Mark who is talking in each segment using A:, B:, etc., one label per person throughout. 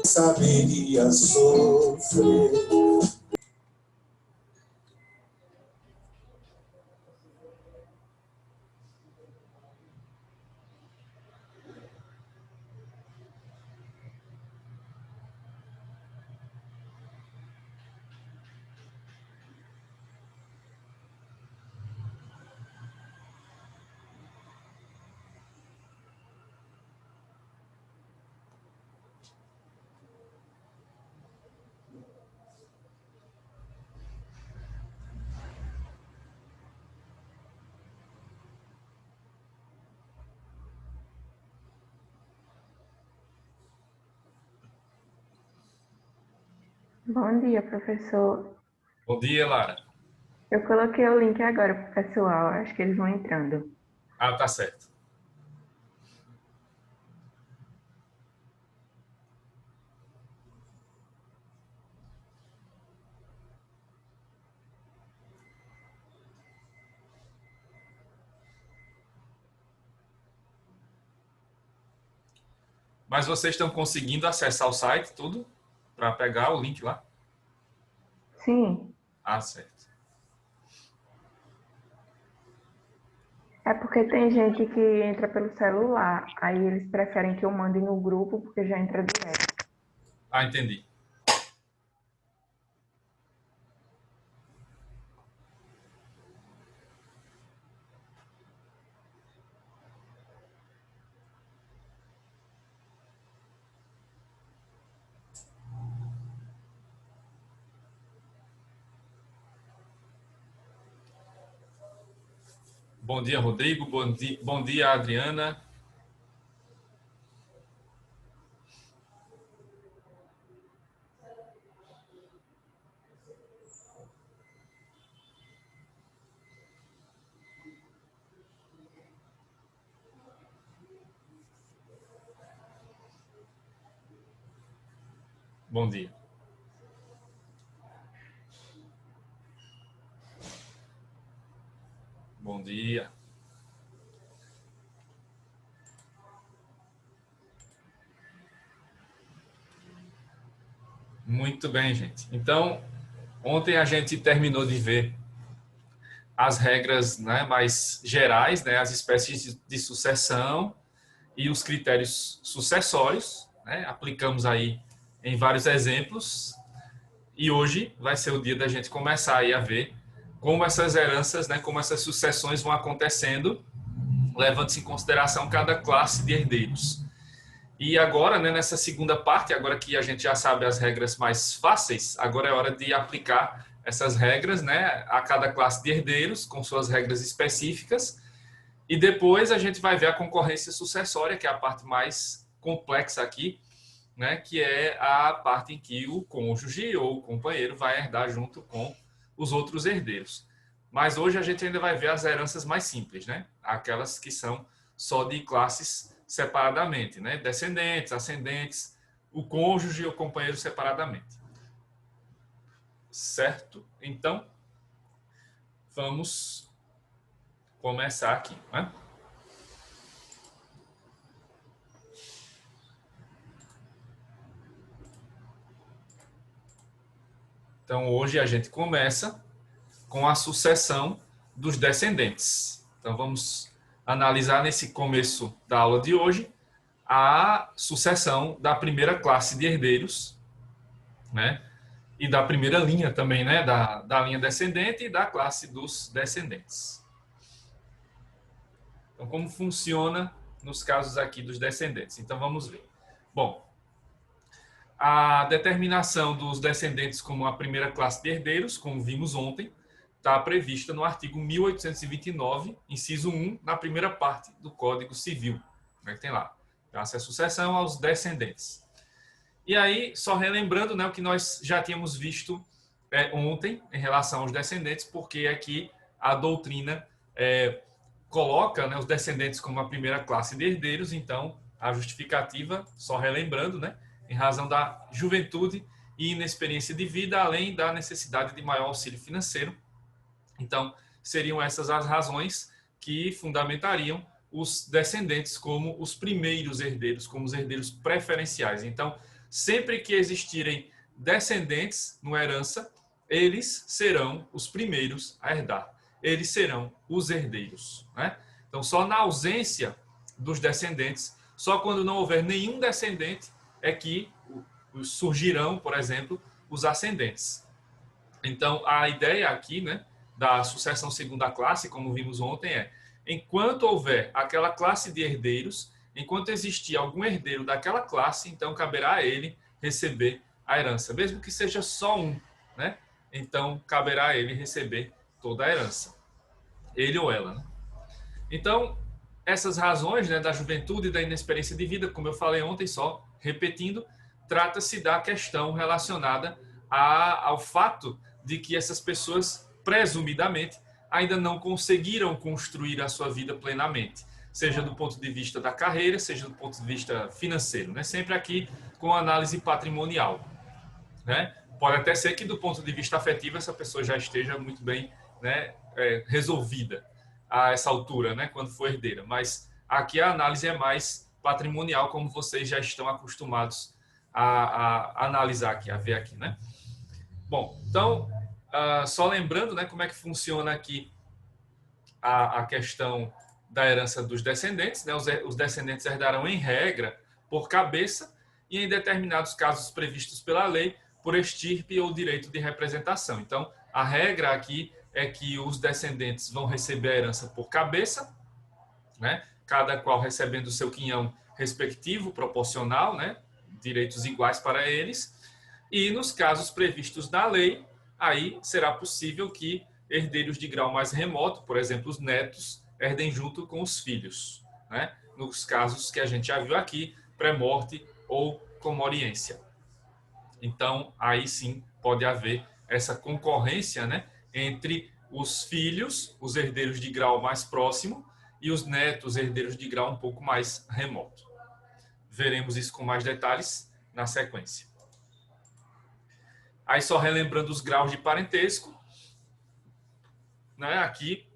A: saberia sofrer.
B: Bom dia, professor.
C: Bom dia, Lara.
B: Eu coloquei o link agora para o pessoal, acho que eles vão entrando.
C: Ah, tá certo. Mas vocês estão conseguindo acessar o site, tudo? Para pegar o link lá?
B: Sim,
C: Ah, certo.
B: é porque tem gente que entra pelo celular, aí eles preferem que eu mande no grupo porque já entra direto.
C: Ah, entendi. Bom dia, Rodrigo. Bom dia, Adriana. Bom dia. Bom dia. Muito bem, gente. Então, ontem a gente terminou de ver as regras, né, mais gerais, né, as espécies de sucessão e os critérios sucessórios, né? Aplicamos aí em vários exemplos. E hoje vai ser o dia da gente começar aí a ver como essas heranças, né, como essas sucessões vão acontecendo, levando-se em consideração cada classe de herdeiros. E agora, né, nessa segunda parte, agora que a gente já sabe as regras mais fáceis, agora é hora de aplicar essas regras, né, a cada classe de herdeiros, com suas regras específicas. E depois a gente vai ver a concorrência sucessória, que é a parte mais complexa aqui, né, que é a parte em que o cônjuge ou o companheiro vai herdar junto com os outros herdeiros. Mas hoje a gente ainda vai ver as heranças mais simples, né? Aquelas que são só de classes separadamente, né? Descendentes, ascendentes, o cônjuge e o companheiro separadamente. Certo? Então, vamos começar aqui, né? Então, hoje a gente começa com a sucessão dos descendentes. Então, vamos analisar nesse começo da aula de hoje a sucessão da primeira classe de herdeiros, né? E da primeira linha também, né? Da linha descendente e da classe dos descendentes. Então, como funciona nos casos aqui dos descendentes? Então, vamos ver. Bom, a determinação dos descendentes como a primeira classe de herdeiros, como vimos ontem, está prevista no artigo 1829, inciso 1, na primeira parte do Código Civil. Tem lá. Então, essa é a sucessão aos descendentes. E aí, só relembrando, né, o que nós já tínhamos visto ontem em relação aos descendentes, porque aqui a doutrina coloca, né, os descendentes como a primeira classe de herdeiros, então a justificativa, só relembrando, né, em razão da juventude e inexperiência de vida, além da necessidade de maior auxílio financeiro. Então, seriam essas as razões que fundamentariam os descendentes como os primeiros herdeiros, como os herdeiros preferenciais. Então, sempre que existirem descendentes numa herança, eles serão os primeiros a herdar. Eles serão os herdeiros, né? Então, só na ausência dos descendentes, só quando não houver nenhum descendente é que surgirão, por exemplo, os ascendentes. Então, a ideia aqui, né, da sucessão segunda classe, como vimos ontem, é: enquanto houver aquela classe de herdeiros, enquanto existir algum herdeiro daquela classe, então caberá a ele receber a herança, mesmo que seja só um, né? Então, caberá a ele receber toda a herança, ele ou ela, né? Então, essas razões, né, da juventude e da inexperiência de vida, como eu falei ontem, só repetindo, trata-se da questão relacionada ao fato de que essas pessoas, presumidamente, ainda não conseguiram construir a sua vida plenamente, seja do ponto de vista da carreira, seja do ponto de vista financeiro, né? Sempre aqui com análise patrimonial, né? Pode até ser que do ponto de vista afetivo essa pessoa já esteja muito bem, né, resolvida a essa altura, né, quando for herdeira, mas aqui a análise é mais patrimonial, como vocês já estão acostumados a analisar aqui, a ver aqui, né? Bom, então, só lembrando, né, como é que funciona aqui a questão da herança dos descendentes, né? Os descendentes herdarão, em regra, por cabeça e, em determinados casos previstos pela lei, por estirpe ou direito de representação. Então, a regra aqui é que os descendentes vão receber a herança por cabeça, né? Cada qual recebendo o seu quinhão respectivo, proporcional, né? Direitos iguais para eles. E nos casos previstos na lei, aí será possível que herdeiros de grau mais remoto, por exemplo, os netos, herdem junto com os filhos, né? Nos casos que a gente já viu aqui, pré-morte ou comoriência. Então, aí sim pode haver essa concorrência, né, entre os filhos, os herdeiros de grau mais próximo, e os netos, herdeiros de grau um pouco mais remoto. Veremos isso com mais detalhes na sequência. Aí, só relembrando os graus de parentesco, né, aqui,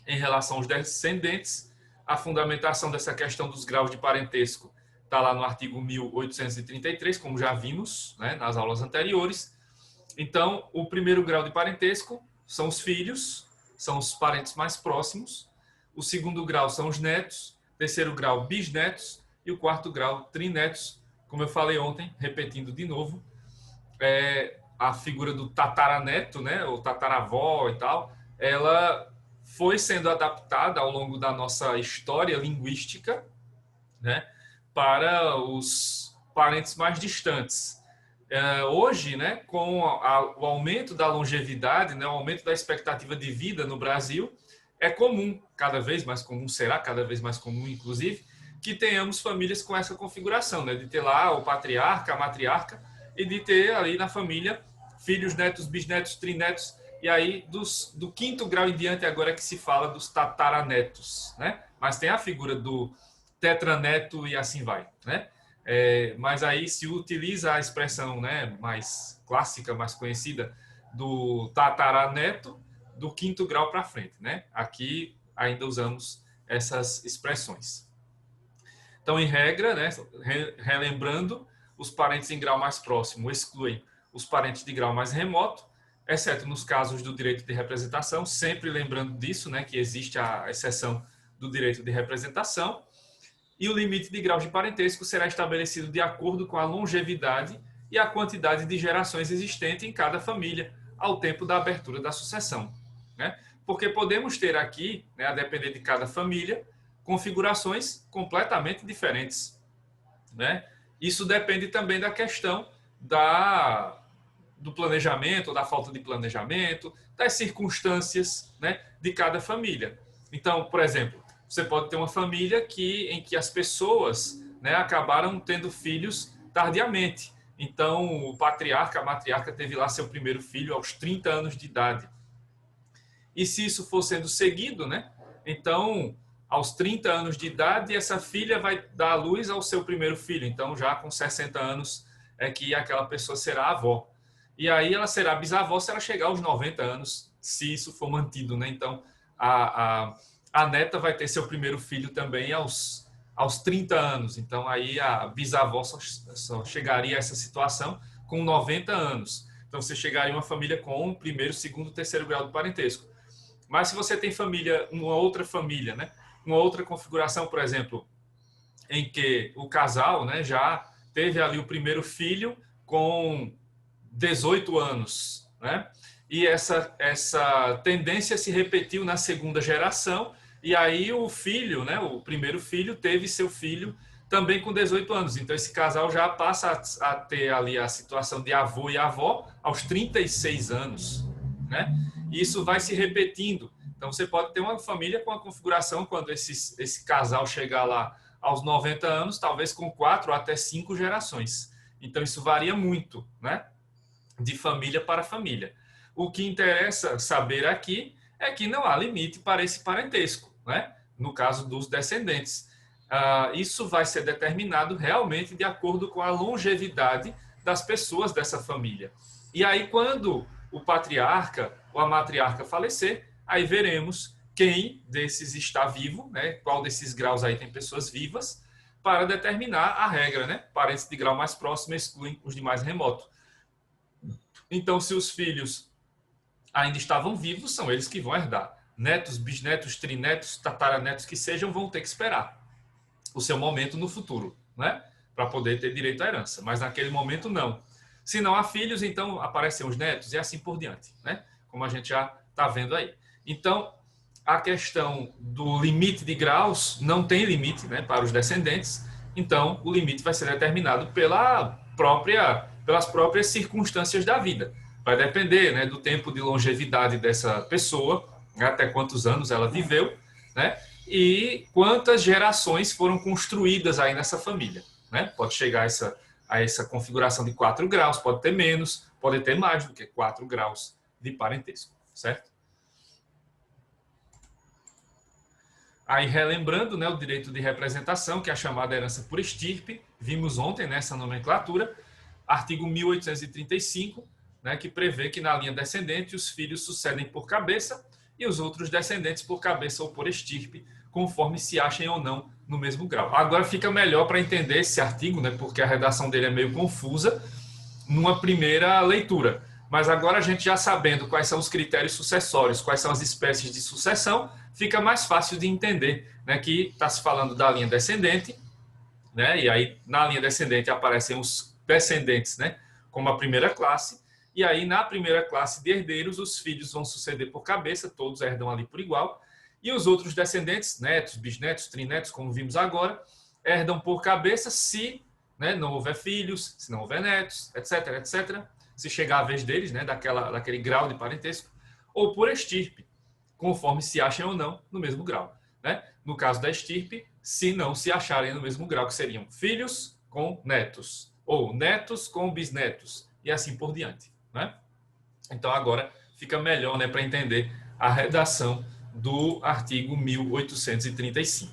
C: em relação aos descendentes, a fundamentação dessa questão dos graus de parentesco está lá no artigo 1833, como já vimos, né, nas aulas anteriores. Então, o primeiro grau de parentesco são os filhos, são os parentes mais próximos. O segundo grau são os netos, terceiro grau, bisnetos, e o quarto grau, trinetos. Como eu falei ontem, repetindo de novo, a figura do tataraneto, né, ou tataravó e tal, ela foi sendo adaptada ao longo da nossa história linguística, né, para os parentes mais distantes. Hoje, né, com o aumento da longevidade, né, o aumento da expectativa de vida no Brasil, é comum, cada vez mais comum, será cada vez mais comum, inclusive, que tenhamos famílias com essa configuração, né, de ter lá o patriarca, a matriarca, e de ter ali na família filhos, netos, bisnetos, trinetos, e aí do quinto grau em diante agora é que se fala dos tataranetos, né? Mas tem a figura do tetraneto e assim vai, né? Mas aí se utiliza a expressão, né, mais clássica, mais conhecida, do tataraneto do quinto grau para frente, né? Aqui ainda usamos essas expressões. Então, em regra, né, relembrando, os parentes em grau mais próximo excluem os parentes de grau mais remoto, exceto nos casos do direito de representação, sempre lembrando disso, né, que existe a exceção do direito de representação, e o limite de graus de parentesco será estabelecido de acordo com a longevidade e a quantidade de gerações existente em cada família ao tempo da abertura da sucessão, né? Porque podemos ter aqui, né, a depender de cada família, configurações completamente diferentes, né? Isso depende também da questão do planejamento, ou da falta de planejamento, das circunstâncias, né, de cada família. Então, por exemplo, você pode ter uma família em que as pessoas, né, acabaram tendo filhos tardiamente. Então, o patriarca, a matriarca teve lá seu primeiro filho aos 30 anos de idade. E se isso for sendo seguido, né, então, aos 30 anos de idade, essa filha vai dar à luz ao seu primeiro filho. Então, já com 60 anos é que aquela pessoa será avó. E aí ela será bisavó se ela chegar aos 90 anos, se isso for mantido, né? Então, a neta vai ter seu primeiro filho também aos aos 30 anos. Então, aí a bisavó só chegaria a essa situação com 90 anos. Então, você chegaria a uma família com o primeiro, segundo, terceiro grau de parentesco. Mas se você tem família, uma outra família, né? Uma outra configuração, por exemplo, em que o casal, né, já teve ali o primeiro filho com 18 anos, né? E essa tendência se repetiu na segunda geração, e aí o filho, né, o primeiro filho, teve seu filho também com 18 anos. Então, esse casal já passa a ter ali a situação de avô e avó aos 36 anos, né? E isso vai se repetindo. Então, você pode ter uma família com a configuração, quando esse casal chegar lá aos 90 anos, talvez com 4 até 5 gerações. Então, isso varia muito, né? De família para família. O que interessa saber aqui é que não há limite para esse parentesco, né? No caso dos descendentes. Isso vai ser determinado realmente de acordo com a longevidade das pessoas dessa família. E aí, quando o patriarca ou a matriarca falecer, aí veremos quem desses está vivo, né? Qual desses graus aí tem pessoas vivas, para determinar a regra, né? Parentes de grau mais próximo excluem os de mais remoto. Então, se os filhos ainda estavam vivos, são eles que vão herdar. Netos, bisnetos, trinetos, tataranetos que sejam, vão ter que esperar o seu momento no futuro, né? Para poder ter direito à herança. Mas naquele momento, não. Se não há filhos, então aparecem os netos e assim por diante, né? Como a gente já está vendo aí. Então, a questão do limite de graus não tem limite, né, para os descendentes. Então, o limite vai ser determinado pelas próprias circunstâncias da vida. Vai depender, né, do tempo de longevidade dessa pessoa, até quantos anos ela viveu, né, e quantas gerações foram construídas aí nessa família, né? Pode chegar a essa configuração de 4 graus, pode ter menos, pode ter mais do que 4 graus de parentesco, certo? Aí, relembrando, né, o direito de representação, que é a chamada herança por estirpe, vimos ontem nessa nomenclatura, artigo 1835, né, que prevê que na linha descendente os filhos sucedem por cabeça e os outros descendentes por cabeça ou por estirpe, conforme se achem ou não no mesmo grau. Agora fica melhor para entender esse artigo, né, porque a redação dele é meio confusa, numa primeira leitura. Mas agora a gente já sabendo quais são os critérios sucessórios, quais são as espécies de sucessão, fica mais fácil de entender, né, que está se falando da linha descendente, né, e aí na linha descendente aparecem os descendentes, né, como a primeira classe, e aí na primeira classe de herdeiros os filhos vão suceder por cabeça, todos herdam ali por igual, e os outros descendentes, netos, bisnetos, trinetos, como vimos agora, herdam por cabeça se, né, não houver filhos, se não houver netos, etc, etc, se chegar a vez deles, né, daquele grau de parentesco, ou por estirpe, conforme se achem ou não no mesmo grau, né? No caso da estirpe, se não se acharem no mesmo grau, que seriam filhos com netos, ou netos com bisnetos, e assim por diante, né? Então agora fica melhor, né, para entender a redação do artigo 1835.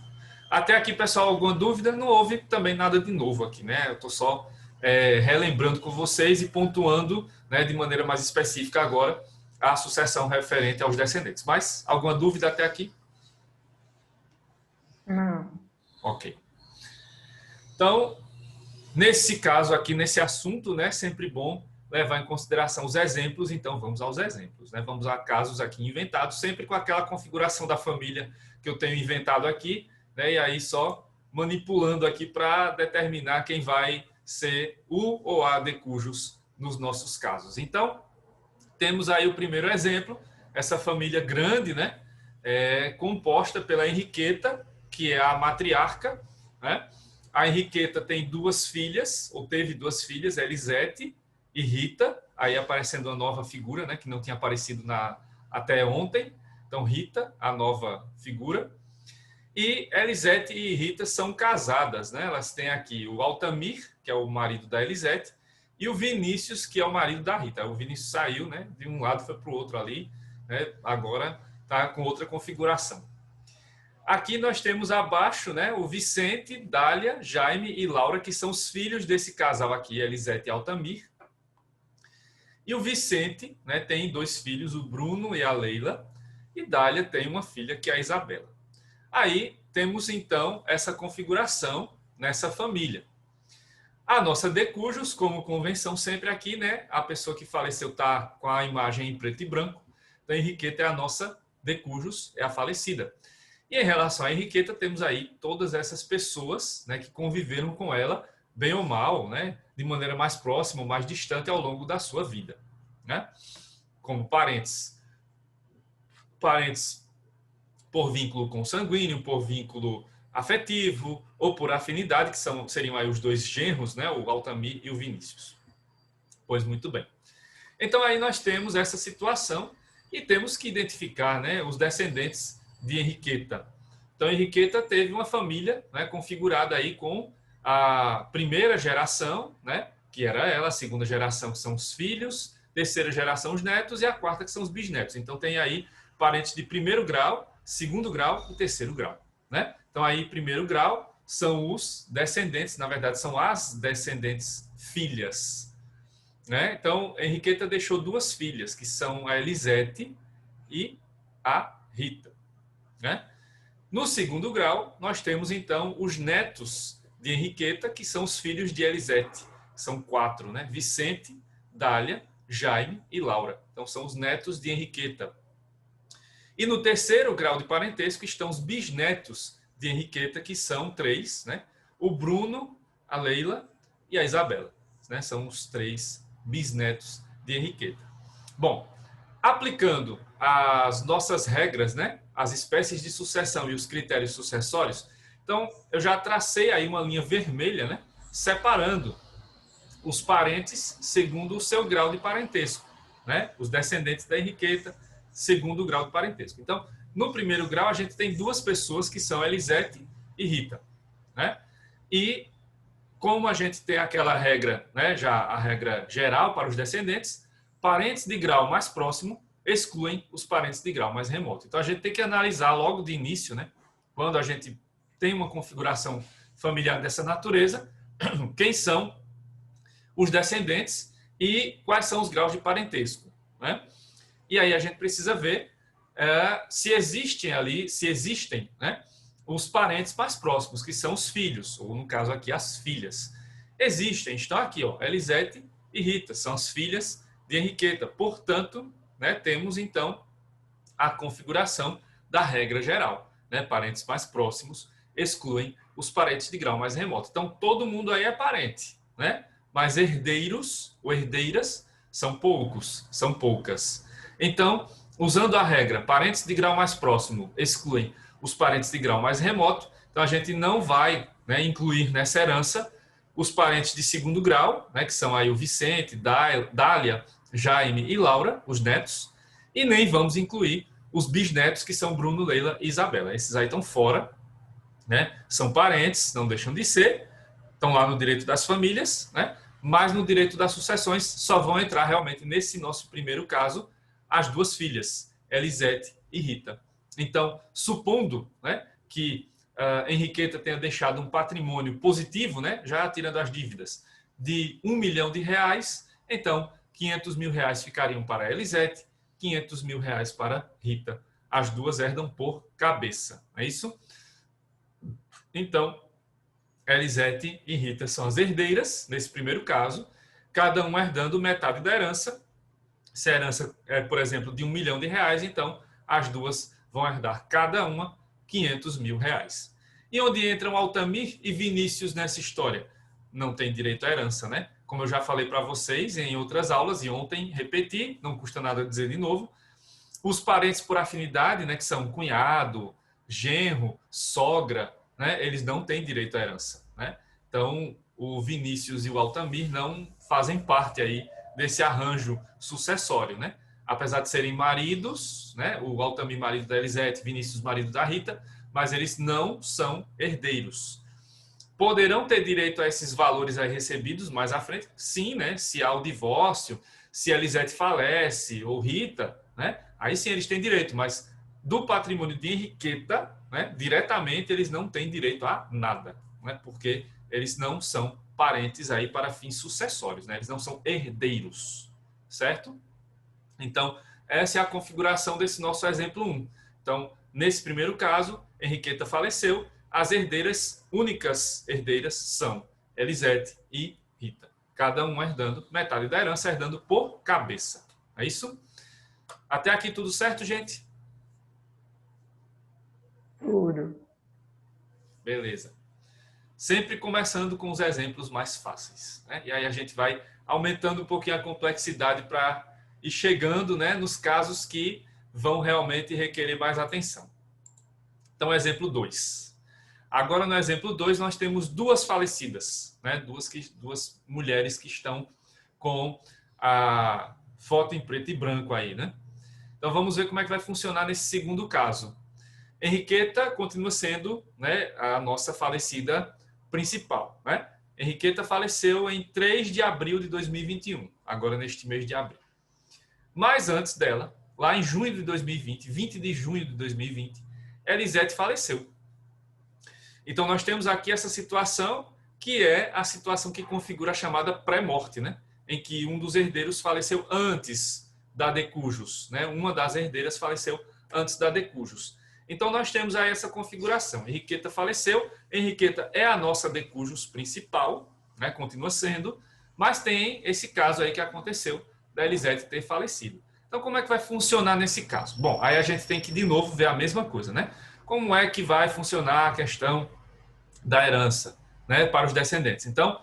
C: Até aqui, pessoal, alguma dúvida? Não houve também nada de novo aqui, né? Eu estou só relembrando com vocês e pontuando, né, de maneira mais específica agora a sucessão referente aos descendentes. Mas alguma dúvida até aqui?
B: Não.
C: Ok. Então, nesse caso aqui, nesse assunto, né, sempre bom levar em consideração os exemplos. Então, vamos aos exemplos, né? Vamos a casos aqui inventados, sempre com aquela configuração da família que eu tenho inventado aqui, né? E aí só manipulando aqui para determinar quem vai ser o ou a de cujos nos nossos casos. Então, temos aí o primeiro exemplo, essa família grande, né? Composta pela Henriqueta, que é a matriarca, né? A Henriqueta tem 2 filhas, ou teve 2 filhas, Elisete e Rita, aí aparecendo uma nova figura, né, que não tinha aparecido até ontem. Então, Rita, a nova figura. E Elisete e Rita são casadas, né? Elas têm aqui o Altamir, que é o marido da Elisete, e o Vinícius, que é o marido da Rita. O Vinícius saiu, né, de um lado foi para o outro ali, né? Agora está com outra configuração. Aqui nós temos abaixo, né, o Vicente, Dália, Jaime e Laura, que são os filhos desse casal aqui, Elisete e Altamir. E o Vicente, né, tem 2 filhos, o Bruno e a Leila, e Dália tem uma filha, que é a Isabela. Aí temos então essa configuração nessa família. A nossa de cujos, como convenção sempre aqui, né? A pessoa que faleceu está com a imagem em preto e branco. Então, Henriqueta é a nossa de cujos, é a falecida. E em relação a Henriqueta, temos aí todas essas pessoas, né, que conviveram com ela, bem ou mal, né, de maneira mais próxima ou mais distante ao longo da sua vida, né? Como parentes por vínculo consanguíneo, por vínculo afetivo ou por afinidade, que seriam aí os dois genros, né, o Altamir e o Vinícius. Pois muito bem. Então aí nós temos essa situação e temos que identificar, né, os descendentes de Henriqueta. Então Henriqueta teve uma família, né, configurada aí com a primeira geração, né, que era ela, a segunda geração que são os filhos, terceira geração os netos e a quarta que são os bisnetos. Então tem aí parentes de primeiro grau, segundo grau e terceiro grau, né? Então aí primeiro grau são os descendentes, na verdade são as descendentes filhas, né? Então Henriqueta deixou duas filhas, que são a Elisete e a Rita, né? No segundo grau, nós temos então os netos de Henriqueta, que são os filhos de Elisete. São 4, né? Vicente, Dália, Jaime e Laura. Então são os netos de Henriqueta. E no terceiro grau de parentesco estão os bisnetos de Henriqueta, que são 3, né? O Bruno, a Leila e a Isabela, né? São os 3 bisnetos de Henriqueta. Bom, aplicando as nossas regras, né? As espécies de sucessão e os critérios sucessórios, então eu já tracei aí uma linha vermelha, né? Separando os parentes segundo o seu grau de parentesco, né? Os descendentes da Henriqueta, segundo o grau de parentesco. Então, no primeiro grau, a gente tem duas pessoas que são Elisete e Rita, né? E como a gente tem aquela regra, né, já a regra geral para os descendentes, parentes de grau mais próximo excluem os parentes de grau mais remoto. Então, a gente tem que analisar logo de início, né, quando a gente tem uma configuração familiar dessa natureza, quem são os descendentes e quais são os graus de parentesco, né? E aí a gente precisa ver se existem, né, os parentes mais próximos, que são os filhos, ou no caso aqui as filhas. Existem, estão aqui, ó, Elisete e Rita, são as filhas de Henriqueta. Portanto, né, temos então a configuração da regra geral, né? Parentes mais próximos excluem os parentes de grau mais remoto. Então, todo mundo aí é parente, né? Mas herdeiros ou herdeiras são poucos, são poucas. Então, usando a regra, parentes de grau mais próximo excluem os parentes de grau mais remoto, então a gente não vai, né, incluir nessa herança os parentes de segundo grau, né, que são aí o Vicente, Dália, Jaime e Laura, os netos, e nem vamos incluir os bisnetos, que são Bruno, Leila e Isabela. Esses aí estão fora, né? São parentes, não deixam de ser, estão lá no direito das famílias, né? Mas no direito das sucessões só vão entrar realmente nesse nosso primeiro caso as duas filhas, Elisete e Rita. Então, supondo, né, que Henriqueta tenha deixado um patrimônio positivo, né, já tirando as dívidas, de R$1 milhão, então R$500 mil ficariam para Elisete, R$500 mil para Rita. As duas herdam por cabeça, é isso? Então, Elisete e Rita são as herdeiras, nesse primeiro caso, cada um herdando metade da herança. Se a herança é, por exemplo, de R$1 milhão, então as duas vão herdar cada uma R$500 mil. E onde entram Altamir e Vinícius nessa história? Não tem direito à herança, né? Como eu já falei para vocês em outras aulas, e ontem repeti, não custa nada dizer de novo, os parentes por afinidade, né, que são cunhado, genro, sogra, né, eles não têm direito à herança, né? Então, o Vinícius e o Altamir não fazem parte aí desse arranjo sucessório, né? Apesar de serem maridos, né? O Altamir marido da Elisete, Vinícius marido da Rita, mas eles não são herdeiros. Poderão ter direito a esses valores aí recebidos mais à frente? Sim, né? Se há o divórcio, se a Elisete falece ou Rita, né? Aí sim eles têm direito, mas do patrimônio de Henriqueta, né, diretamente eles não têm direito a nada, né? Porque eles não são parentes aí para fins sucessórios, né? Eles não são herdeiros, certo? Então, essa é a configuração desse nosso exemplo 1. Então, nesse primeiro caso, Henriqueta faleceu, as herdeiras, únicas herdeiras, são Elisete e Rita. Cada um herdando metade da herança, herdando por cabeça. É isso? Até aqui tudo certo, gente?
B: Tudo.
C: Beleza. Sempre começando com os exemplos mais fáceis, né? E aí a gente vai aumentando um pouquinho a complexidade para ir chegando, né, nos casos que vão realmente requerer mais atenção. Então, exemplo 2. Agora, no exemplo 2, nós temos duas falecidas, né? Duas mulheres que estão com a foto em preto e branco aí, né? Então, vamos ver como é que vai funcionar nesse segundo caso. Henriqueta continua sendo, né, a nossa falecida principal, né? Henriqueta faleceu em 3 de abril de 2021, agora neste mês de abril. Mas antes dela, lá em junho de 2020, 20 de junho de 2020, Elisete faleceu. Então, nós temos aqui essa situação, que é a situação que configura a chamada pré-morte, né? Em que um dos herdeiros faleceu antes da de cujus, né? Uma das herdeiras faleceu antes da de cujus. Então, nós temos aí essa configuração. Henriqueta faleceu, Henriqueta é a nossa de cujus principal, né? Continua sendo, mas tem esse caso aí que aconteceu da Elisete ter falecido. Então, como é que vai funcionar nesse caso? Bom, aí a gente tem que, de novo, ver a mesma coisa, né? Como é que vai funcionar a questão da herança, né, para os descendentes? Então,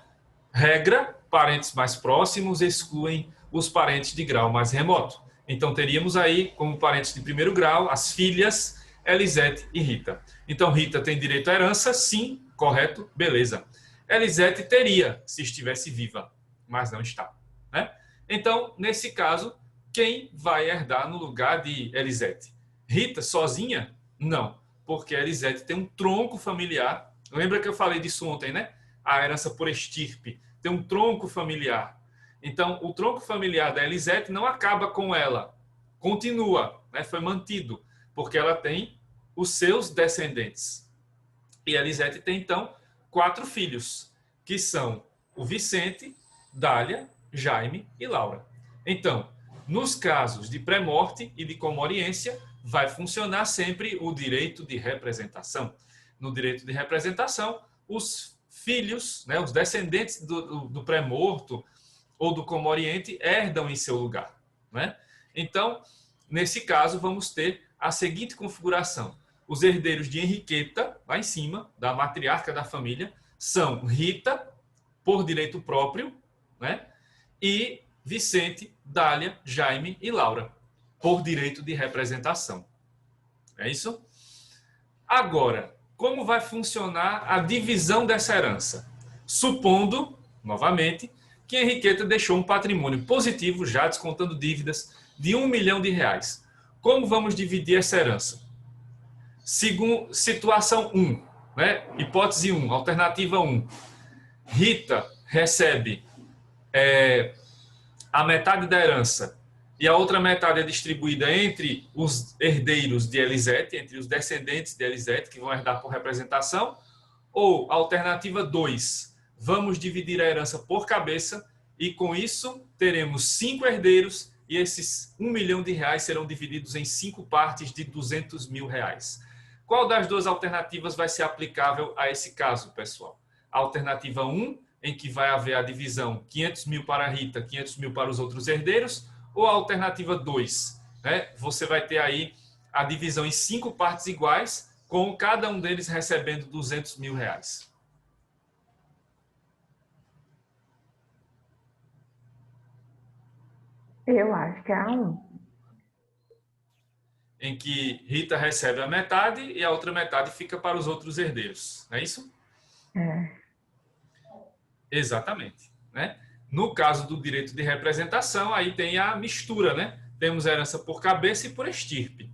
C: regra, parentes mais próximos excluem os parentes de grau mais remoto. Então, teríamos aí, como parentes de primeiro grau, as filhas Elisete e Rita. Então, Rita tem direito à herança? Sim, correto, beleza. Elisete teria, se estivesse viva, mas não está, né? Então, nesse caso, quem vai herdar no lugar de Elisete? Rita sozinha? Não, porque Elisete tem um tronco familiar. Lembra que eu falei disso ontem, né? A herança por estirpe tem um tronco familiar. Então, o tronco familiar da Elisete não acaba com ela, continua, né? Foi mantido, porque ela tem os seus descendentes. E Elisete tem, então, 4 filhos, que são o Vicente, Dália, Jaime e Laura. Então, nos casos de pré-morte e de comoriência, vai funcionar sempre o direito de representação. No direito de representação, os filhos, né, os descendentes do pré-morto ou do comoriente herdam em seu lugar, né? Então, nesse caso, vamos ter a seguinte configuração. Os herdeiros de Henriqueta, lá em cima, da matriarca da família, são Rita, por direito próprio, né? E Vicente, Dália, Jaime e Laura, por direito de representação. É isso? Agora, como vai funcionar a divisão dessa herança? Supondo, novamente, que Henriqueta deixou um patrimônio positivo, já descontando dívidas, de R$1 milhão. Como vamos dividir essa herança? Segundo, situação 1, né? Hipótese 1, alternativa 1. Rita recebe a metade da herança e a outra metade é distribuída entre os herdeiros de Elisete, entre os descendentes de Elisete, que vão herdar por representação. Ou, alternativa 2, vamos dividir a herança por cabeça e, com isso, teremos 5 herdeiros e esses R$1 milhão serão divididos em 5 partes de R$200 mil. Qual das duas alternativas vai ser aplicável a esse caso, pessoal? A alternativa 1, em que vai haver a divisão 500 mil para a Rita, 500 mil para os outros herdeiros, ou a alternativa 2, né? Você vai ter aí a divisão em 5 partes iguais, com cada um deles recebendo R$200 mil.
B: Eu acho que é a 1.
C: Em que Rita recebe a metade e a outra metade fica para os outros herdeiros. Não é isso?
B: É.
C: Exatamente, né? No caso do direito de representação, aí tem a mistura, né? Temos a herança por cabeça e por estirpe,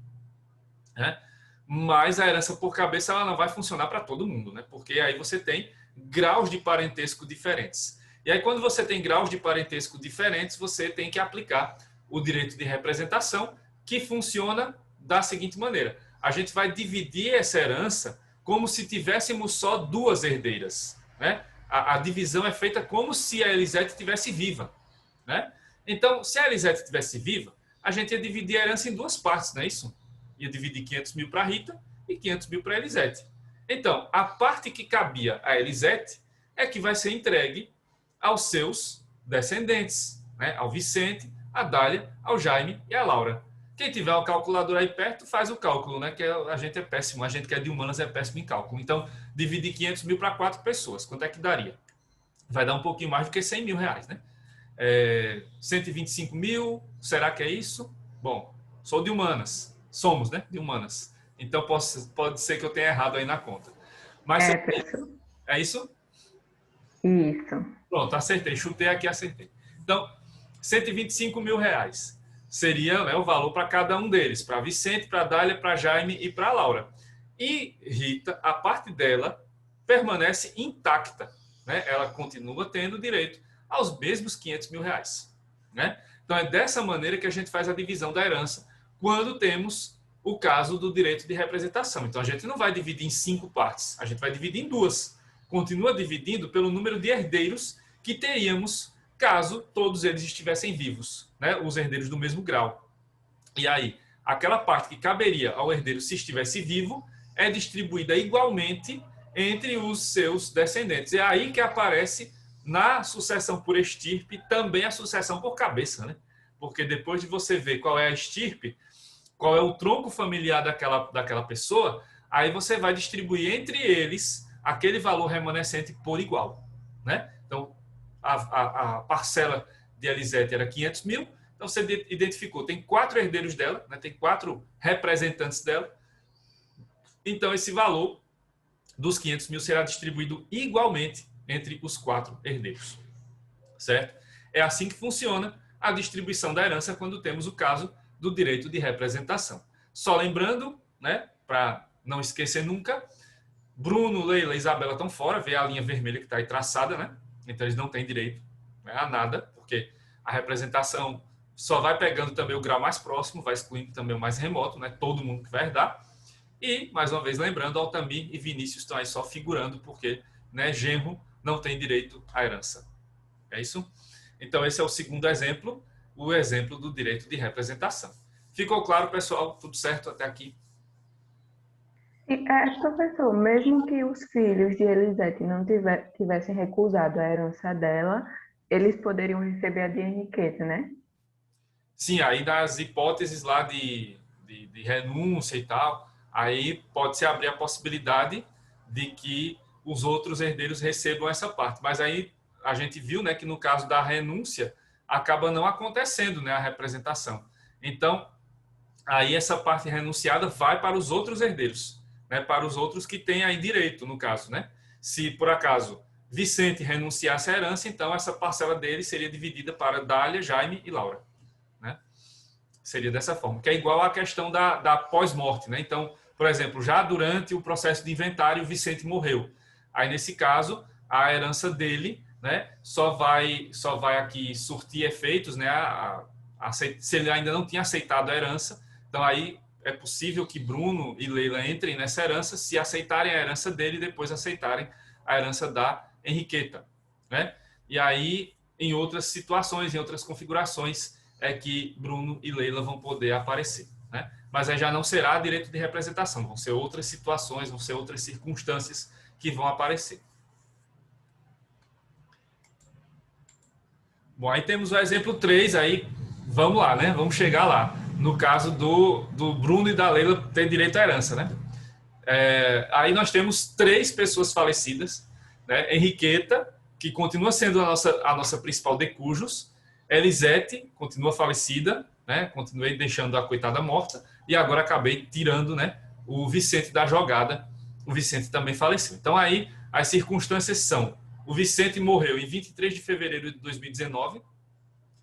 C: né? Mas a herança por cabeça ela não vai funcionar para todo mundo, né? Porque aí você tem graus de parentesco diferentes. E aí quando você tem graus de parentesco diferentes, você tem que aplicar o direito de representação, que funciona da seguinte maneira. A gente vai dividir essa herança como se tivéssemos só 2 herdeiras, né? A divisão é feita como se a Elisete estivesse viva, né? Então, se a Elisete estivesse viva, a gente ia dividir a herança em 2 partes, não é isso? Ia dividir 500 mil para a Rita e 500 mil para a Elisete. Então, a parte que cabia a Elisete é que vai ser entregue aos seus descendentes, né? Ao Vicente, a Dália, ao Jaime e a Laura. Quem tiver uma calculadora aí perto, faz o cálculo, né? Que a gente é péssimo, a gente que é de humanas é péssimo em cálculo. Então, dividir 500 mil para 4 pessoas, quanto é que daria? Vai dar um pouquinho mais do que 100 mil reais, né? 125 mil, será que é isso? Bom, sou de humanas, somos, né? De humanas. Então, pode ser que eu tenha errado aí na conta. Mas
B: professor.
C: é isso?
B: Isso.
C: Pronto, acertei. Chutei aqui, acertei. Então, 125 mil reais seria, né, o valor para cada um deles. Para Vicente, para Dália, para Jaime e para Laura. E Rita, a parte dela permanece intacta. Né? Ela continua tendo direito aos mesmos 500 mil reais. Né? Então, é dessa maneira que a gente faz a divisão da herança quando temos o caso do direito de representação. Então, a gente não vai dividir em 5 partes, a gente vai dividir em 2. Continua dividindo pelo número de herdeiros que teríamos caso todos eles estivessem vivos, né? Os herdeiros do mesmo grau. E aí, aquela parte que caberia ao herdeiro se estivesse vivo é distribuída igualmente entre os seus descendentes. É aí que aparece na sucessão por estirpe também a sucessão por cabeça, né? Porque depois de você ver qual é a estirpe, qual é o tronco familiar daquela pessoa, aí você vai distribuir entre eles aquele valor remanescente por igual, né? Então, a parcela de Elisete era 500 mil, então você identificou, tem 4 herdeiros dela, né? Tem 4 representantes dela, então esse valor dos 500 mil será distribuído igualmente entre os 4 herdeiros, certo? É assim que funciona a distribuição da herança quando temos o caso do direito de representação. Só lembrando, né, para não esquecer nunca, Bruno, Leila e Isabela estão fora, vê a linha vermelha que está aí traçada, né? Então eles não têm direito, né, a nada, porque a representação só vai pegando também o grau mais próximo, vai excluindo também o mais remoto, né? Todo mundo que vai herdar. E, mais uma vez, lembrando, Altamir e Vinícius estão aí só figurando, porque, né, genro não tem direito à herança. É isso? Então, esse é o segundo exemplo, o exemplo do direito de representação. Ficou claro, pessoal? Tudo certo até aqui?
B: Professor, mesmo que os filhos de Elisete não tivessem recusado a herança dela, eles poderiam receber a de Henriqueta, né?
C: Sim, aí das hipóteses lá de renúncia e tal, aí pode-se abrir a possibilidade de que os outros herdeiros recebam essa parte. Mas aí a gente viu, né, que no caso da renúncia acaba não acontecendo, né, a representação. Então, aí essa parte renunciada vai para os outros herdeiros, né, para os outros que têm aí direito, no caso, né? Se por acaso Vicente renunciasse à herança, então essa parcela dele seria dividida para Dália, Jaime e Laura, né? Seria dessa forma, que é igual à questão da pós-morte, né? Então, por exemplo, já durante o processo de inventário, Vicente morreu. Aí, nesse caso, a herança dele, né, só vai aqui surtir efeitos, né, se ele ainda não tinha aceitado a herança. Então, aí é possível que Bruno e Leila entrem nessa herança, se aceitarem a herança dele e depois aceitarem a herança da Henriqueta, né? E aí, em outras situações, em outras configurações, é que Bruno e Leila vão poder aparecer, né? Mas aí já não será direito de representação, vão ser outras situações, vão ser outras circunstâncias que vão aparecer. Bom, aí temos o exemplo 3, aí vamos lá, né? Vamos chegar lá. No caso do Bruno e da Leila ter direito à herança, né? Aí nós temos 3 pessoas falecidas, né? Henriqueta, que continua sendo a nossa principal decujus, Elisete, continua falecida, né? Continuei deixando a coitada morta, e agora acabei tirando, né, o Vicente da jogada. O Vicente também faleceu. Então aí as circunstâncias são: o Vicente morreu em 23 de fevereiro de 2019,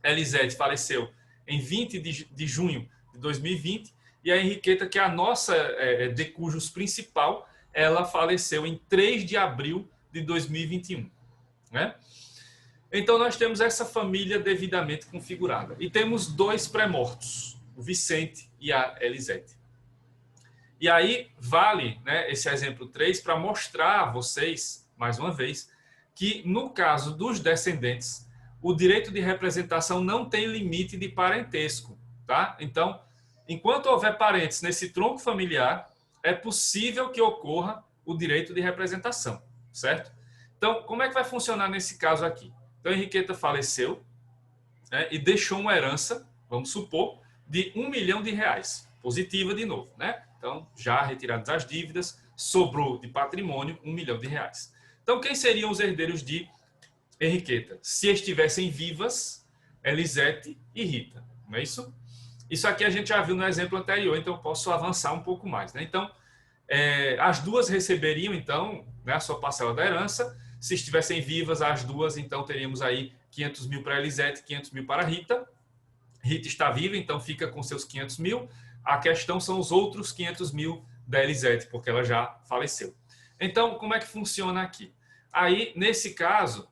C: Elisete faleceu em 20 de junho de 2020, e a Henriqueta, que é a nossa decujus principal, ela faleceu em 3 de abril de 2021, né? Então nós temos essa família devidamente configurada. E temos 2 pré-mortos, o Vicente e a Elisete. E aí vale, né, esse exemplo 3 para mostrar a vocês, mais uma vez, que no caso dos descendentes, o direito de representação não tem limite de parentesco, tá? Então, enquanto houver parentes nesse tronco familiar, é possível que ocorra o direito de representação, certo? Então, como é que vai funcionar nesse caso aqui? Então, Henriqueta faleceu, né, e deixou uma herança, vamos supor, de R$ 1 milhão, positiva de novo, né? Então, já retiradas as dívidas, sobrou de patrimônio R$ 1 milhão. Então, quem seriam os herdeiros de Henriqueta? Se estivessem vivas, Elisete e Rita, não é isso? Isso aqui a gente já viu no exemplo anterior, então posso avançar um pouco mais, né? Então, as duas receberiam, então, né, a sua parcela da herança. Se estivessem vivas as duas, então teríamos aí 500 mil para Elisete, 500 mil para Rita. Rita está viva, então fica com seus 500 mil. A questão são os outros 500 mil da Elisete, porque ela já faleceu. Então, como é que funciona aqui? Aí, nesse caso,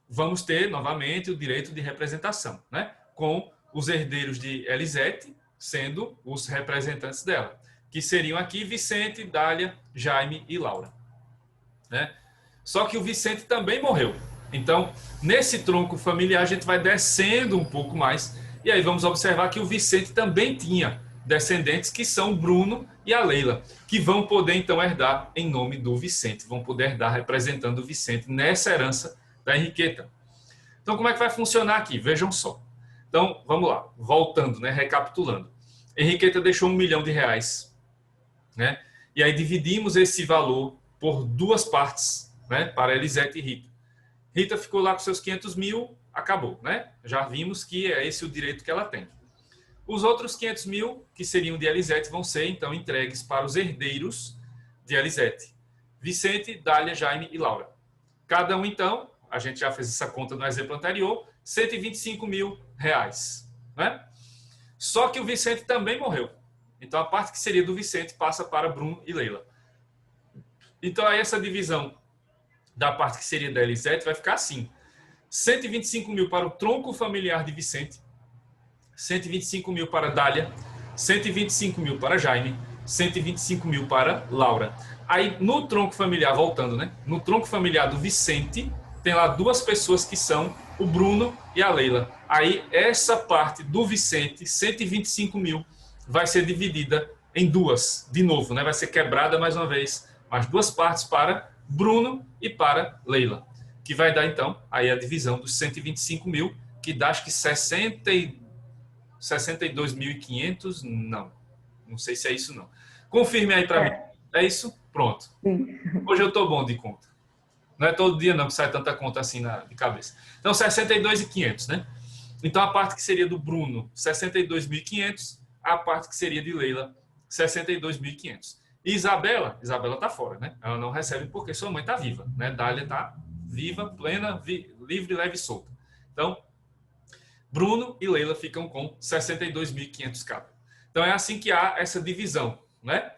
C: vamos ter, novamente, o direito de representação, né? Com os herdeiros de Elisete sendo os representantes dela, que seriam aqui Vicente, Dália, Jaime e Laura, né? Só que o Vicente também morreu. Então, nesse tronco familiar, a gente vai descendo um pouco mais, e aí vamos observar que o Vicente também tinha descendentes, que são o Bruno e a Leila, que vão poder, então, herdar em nome do Vicente, vão poder herdar representando o Vicente nessa herança da Henriqueta. Então, como é que vai funcionar aqui? Vejam só. Então, vamos lá, voltando, né, recapitulando. Henriqueta deixou R$ 1 milhão, né? E aí dividimos esse valor por duas partes, né, para Elisete e Rita. Rita ficou lá com seus 500 mil, acabou, né? Já vimos que é esse o direito que ela tem. Os outros 500 mil, que seriam de Elisete, vão ser, então, entregues para os herdeiros de Elisete. Vicente, Dália, Jaime e Laura. Cada um, então, a gente já fez essa conta no exemplo anterior, R$ 125 mil, né? Só que o Vicente também morreu. Então, a parte que seria do Vicente passa para Bruno e Leila. Então, aí essa divisão da parte que seria da Elisete vai ficar assim. 125 mil para o tronco familiar de Vicente, 125 mil para Dália, 125 mil para Jaime, 125 mil para Laura. Aí, no tronco familiar, voltando, né? No tronco familiar do Vicente, tem lá duas pessoas que são o Bruno e a Leila. Aí, essa parte do Vicente, 125 mil, vai ser dividida em duas, de novo, né? Vai ser quebrada mais uma vez, mais duas partes para Bruno e para Leila, que vai dar, então, aí a divisão dos 125 mil, que dá, acho que 62.500, não sei se é isso, não. Confirme aí para mim. É isso? Pronto. Hoje eu estou bom de conta. Não é todo dia, não, que sai tanta conta assim de cabeça. Então, 62.500, né? Então, a parte que seria do Bruno, 62.500. A parte que seria de Leila, 62.500. E Isabela está fora, né? Ela não recebe porque sua mãe está viva, né? Dália está viva, plena, livre, leve e solta. Então, Bruno e Leila ficam com 62.500 cada. Então, é assim que há essa divisão, né?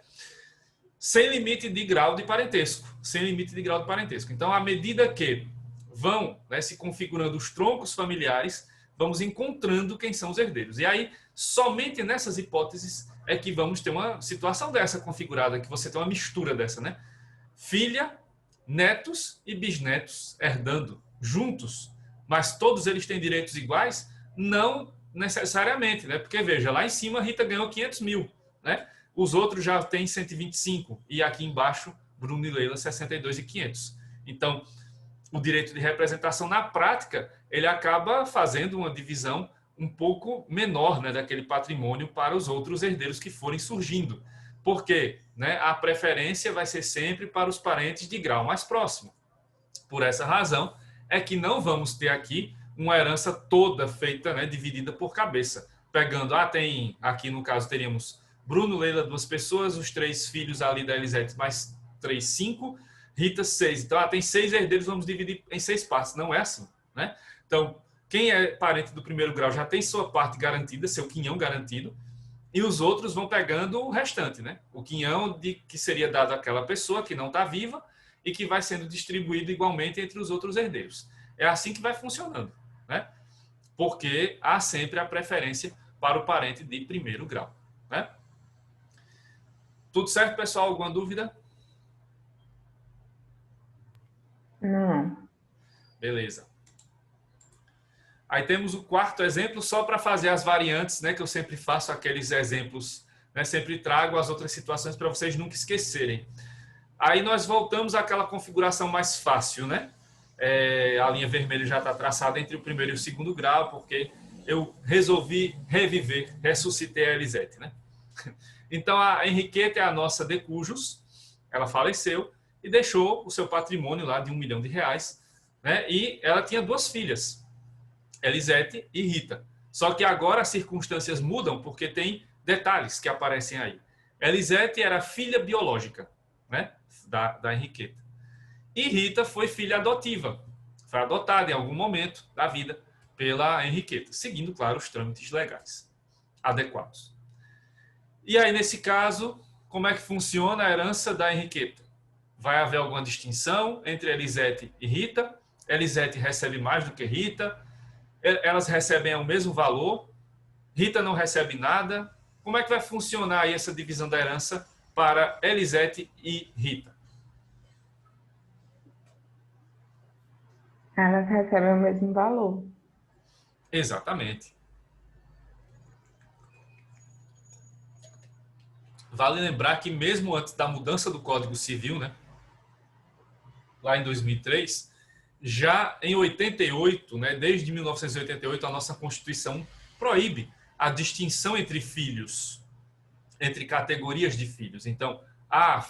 C: Sem limite de grau de parentesco. Sem limite de grau de parentesco. Então, à medida que vão, né, se configurando os troncos familiares, vamos encontrando quem são os herdeiros. E aí, somente nessas hipóteses é que vamos ter uma situação dessa configurada, que você tem uma mistura dessa, né? Filha, netos e bisnetos herdando juntos, mas todos eles têm direitos iguais? Não necessariamente, né? Porque, veja, lá em cima a Rita ganhou 500 mil, né? Os outros já têm 125 e aqui embaixo, Bruno e Leila, 62.500. Então, o direito de representação, na prática, ele acaba fazendo uma divisão um pouco menor, né, daquele patrimônio para os outros herdeiros que forem surgindo. Porque, né, a preferência vai ser sempre para os parentes de grau mais próximo. Por essa razão, é que não vamos ter aqui uma herança toda feita, né, dividida por cabeça. Pegando, tem, aqui no caso teríamos Bruno, Leila, 2 pessoas, os 3 filhos ali da Elisete, mais 3, 5, Rita, 6. Então, tem 6 herdeiros, vamos dividir em 6 partes. Não é assim, né? Então, quem é parente do primeiro grau já tem sua parte garantida, seu quinhão garantido, e os outros vão pegando o restante, né? O quinhão que seria dado àquela pessoa que não está viva e que vai sendo distribuído igualmente entre os outros herdeiros. É assim que vai funcionando, né? Porque há sempre a preferência para o parente de primeiro grau, né? Tudo certo, pessoal? Alguma dúvida?
B: Não.
C: Beleza. Aí temos o quarto exemplo, só para fazer as variantes, né? Que eu sempre faço aqueles exemplos né? Sempre trago as outras situações para vocês nunca esquecerem. Aí nós voltamos àquela configuração mais fácil, né? A linha vermelha já está traçada entre o primeiro e o segundo grau, porque eu resolvi reviver, ressuscitei a Elisete, né? Então, a Henriqueta é a nossa de cujos, ela faleceu e deixou o seu patrimônio lá de R$1 milhão, né? E ela tinha 2 filhas, Elisete e Rita. Só que agora as circunstâncias mudam porque tem detalhes que aparecem aí. Elisete era filha biológica, né? Da Henriqueta. E Rita foi filha adotiva. Foi adotada em algum momento da vida pela Henriqueta, seguindo, claro, os trâmites legais adequados. E aí, nesse caso, como é que funciona a herança da Henriqueta? Vai haver alguma distinção entre Elisete e Rita? Elisete recebe mais do que Rita? Elas recebem o mesmo valor? Rita não recebe nada? Como é que vai funcionar aí essa divisão da herança para Elisete e Rita?
B: Elas recebem o mesmo valor.
C: Exatamente. Vale lembrar que mesmo antes da mudança do Código Civil, né, lá em 2003, já em 88, né, desde 1988, a nossa Constituição proíbe a distinção entre filhos, entre categorias de filhos. Então,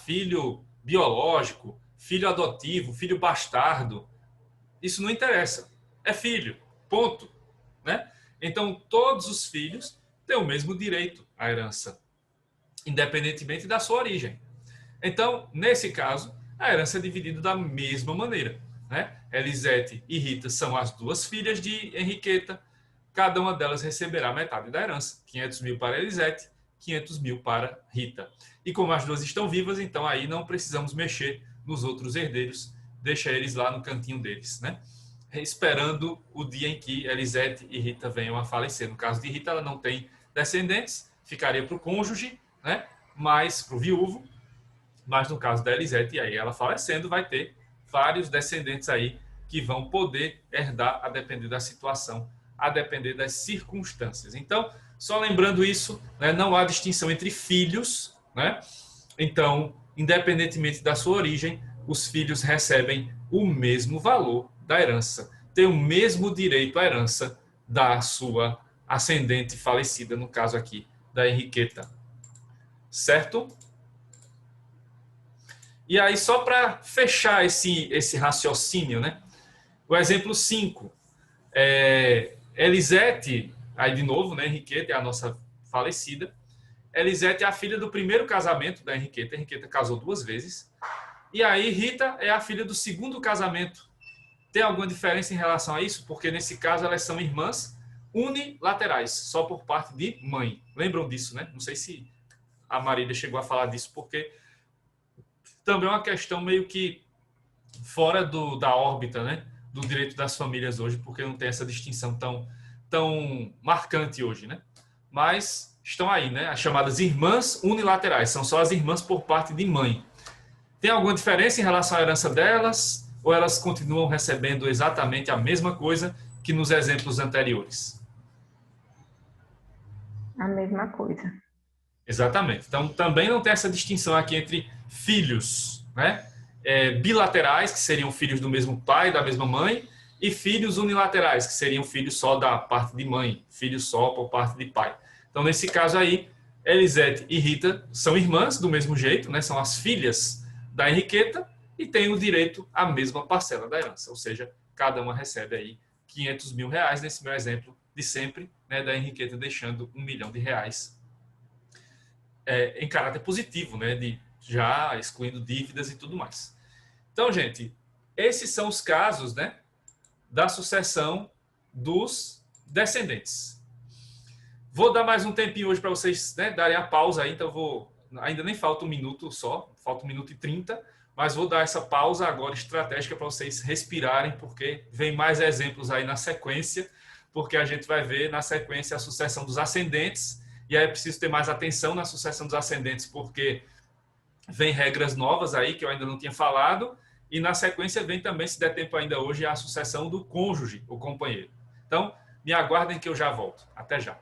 C: filho biológico, filho adotivo, filho bastardo, isso não interessa. É filho, ponto. Né? Então, todos os filhos têm o mesmo direito à herança, independentemente da sua origem. Então, nesse caso, a herança é dividida da mesma maneira. Né? Elisete e Rita são as 2 filhas de Henriqueta. Cada uma delas receberá metade da herança. 500 mil para Elisete, 500 mil para Rita. E como as 2 estão vivas, então aí não precisamos mexer nos outros herdeiros. Deixa eles lá no cantinho deles, né? Esperando o dia em que Elisete e Rita venham a falecer. No caso de Rita, ela não tem descendentes, ficaria para o cônjuge, né? Mas para o viúvo. Mas no caso da Elisete, aí ela falecendo, vai ter vários descendentes aí que vão poder herdar a depender da situação, a depender das circunstâncias. Então, só lembrando isso, né, não há distinção entre filhos, né? Então, independentemente da sua origem, os filhos recebem o mesmo valor da herança, têm o mesmo direito à herança da sua ascendente falecida, no caso aqui da Henriqueta. Certo? E aí, só para fechar esse raciocínio, né? O exemplo 5. Elisete, aí de novo, né? Henriqueta é a nossa falecida. Elisete é a filha do primeiro casamento da Henriqueta. Henriqueta casou 2 vezes. E aí, Rita é a filha do segundo casamento. Tem alguma diferença em relação a isso? Porque nesse caso elas são irmãs unilaterais, só por parte de mãe. Lembram disso, né? Não sei se a Marília chegou a falar disso, porque também é uma questão meio que fora da órbita, né? Do direito das famílias hoje, porque não tem essa distinção tão marcante hoje, né? Mas estão aí, né? As chamadas irmãs unilaterais, são só as irmãs por parte de mãe. Tem alguma diferença em relação à herança delas? Ou elas continuam recebendo exatamente a mesma coisa que nos exemplos anteriores?
B: A mesma coisa.
C: Exatamente. Então, também não tem essa distinção aqui entre filhos, né? Bilaterais, que seriam filhos do mesmo pai, da mesma mãe, e filhos unilaterais, que seriam filhos só da parte de mãe, filhos só por parte de pai. Então, nesse caso aí, Elisete e Rita são irmãs do mesmo jeito, né? São as filhas da Henriqueta, e tem o direito à mesma parcela da herança, ou seja, cada uma recebe aí 500 mil reais, nesse meu exemplo de sempre, né, da Henriqueta deixando R$1 milhão em caráter positivo, né, já excluindo dívidas e tudo mais. Então, gente, esses são os casos, né, da sucessão dos descendentes. Vou dar mais um tempinho hoje para vocês, né, darem a pausa aí, então ainda nem falta 1 minuto só, falta 1 minuto e 30, mas vou dar essa pausa agora estratégica para vocês respirarem, porque vem mais exemplos aí na sequência, porque a gente vai ver na sequência a sucessão dos ascendentes, e aí é preciso ter mais atenção na sucessão dos ascendentes, porque vem regras novas aí que eu ainda não tinha falado, e na sequência vem também, se der tempo ainda hoje, a sucessão do cônjuge, o companheiro. Então, me aguardem que eu já volto. Até já.